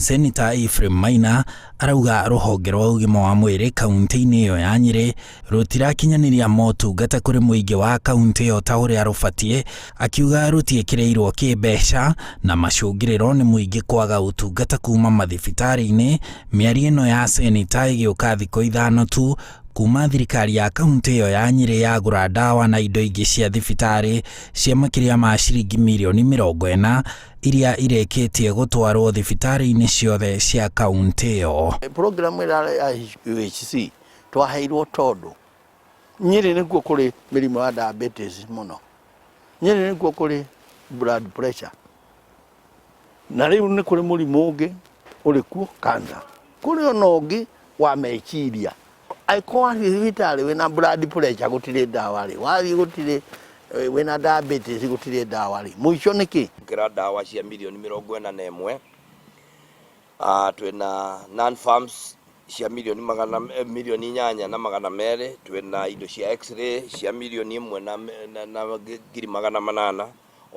Senator Ephraim Maina arauga ruhonge rwa ugima wa mwiri kaunti-ini iyo ya Nyeri rutirakinyaniria motungata kuri muingi wa kaunti iyo ta uria rubatie, akiuga rutiekireirwo kimbeca na macungiriro ni muingi kwaga utungata kuma mathibitari-ini. Miario ino ya Senator igiuka thikũ ithano tu kuma thirikari ya kaunti iyo ya Nyeri yagura ndawa na indo ingi cia thibitari cia makiria ma ciringi milioni 40 iria ireketie gutwarwo thibitari-ini ciothe cia kaunti iyo. Program ya UHC twaheirwo tondu Nyeri nikuo kuri mirimu ya diabetes muno, Nyeri nikuo kuri blood pressure, na riu ni kuri murimu ungi urikuo cancer, kuri ona ungi wa meciria. Aikoa thibitari wina blood pressure gutire ndawa ri, wathi gutire wina diabetes gutire ndawa ri, muico niki kira ndawa cia milioni 41 twina non farms cia milioni 800,000 twina indo cia x-ray cia milioni 1,800,000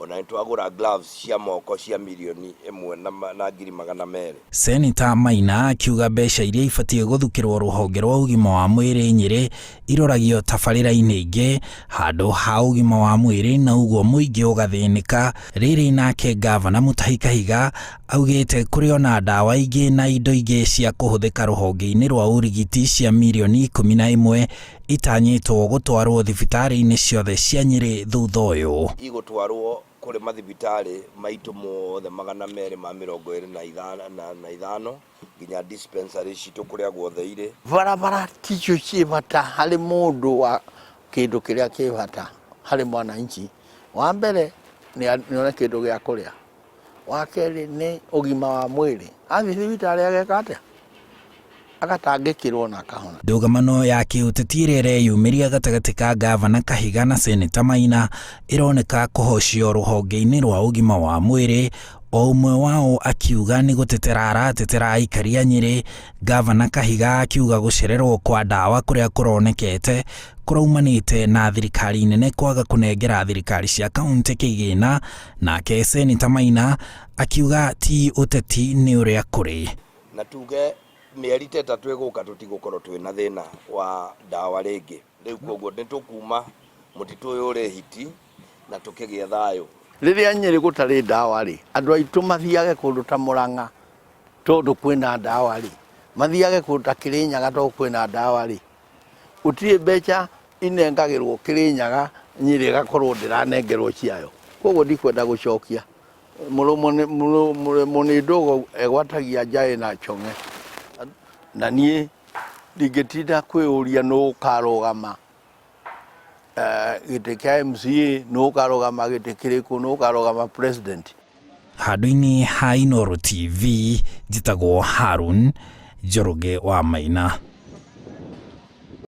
ona twagura gloves cia moko cia milioni 1,200,000. Senator Maina akiuga mbeca iria ibatie guthukirwo ruhonge rwa ugima wa mwiri Nyeri iroragio tabarĩra-inĩ ingĩ handu ha ugima wa mwiri na uguo muingi ugathinika. Riri nake Gavana Mutahi Kahiga augite kuri ona ndawa ingi na indo ingi cia kuhuthika ruhonge-ini rwa urigiti cia milioni 11 itanyitwo gutwarwo thibitari-ini ciothe cia Nyeri thutha uyu. Igutwarwo kuri mathibitari maitu mothe 225 nginya dispensary citu kuria guothe ire. Barabara ticio cibata hari mundu wa kindu kiria kibata hari mwananchi. Wa mbere ni ona kindu gia kuria, wa keri ni ugima wa mwiri. Athi thibitari ageka atia agatangikirwo na akahona. Ndũgamano ya kiũteti ĩrĩa ĩreyumĩria gatagatĩ ka Gavana Kahiga na Senator Maina ironeka kuhocio ruhonge-ini rwa ugima wa mwiri, o umwe wao akiuga ni gutetera aratetera aikari a Nyeri. Gavana Kahiga akiuga gucererwo kwa ndawa kuria kuronekete kuraumanite na thirikari nene kwaga kunengera thirikari cia kaunti kigina, nake Senator Maina akiuga ti uteti ni uria kuri. Na tuge mieri 3 twiguka tutigukorwo twina thina wa ndawa ringi. Riu koguo nitukuma mutitu uyu uri hiti na tukigia thayo. Riria Nyeri gutari ndawa ri, andu aitu mathiage kundu ta Murang'a tondu kwina ndawa ri, mathiage kundu ta Kirinyaga tondu kwina ndawa ri. Utire mbeca inengagirwo Kirinyaga, Nyeri gakorwo ndiranengerwo ciayo. Koguo ndikwenda gucokia muni ndogo egwatagia njae na chonge, na nie ndigetinda kwiuria no karogama gite kia MCA, no karogama gite kiriku, no karogama president. Handũ-inĩ ha Inooro TV, njĩtagwo Harun Njoroge wa Maina.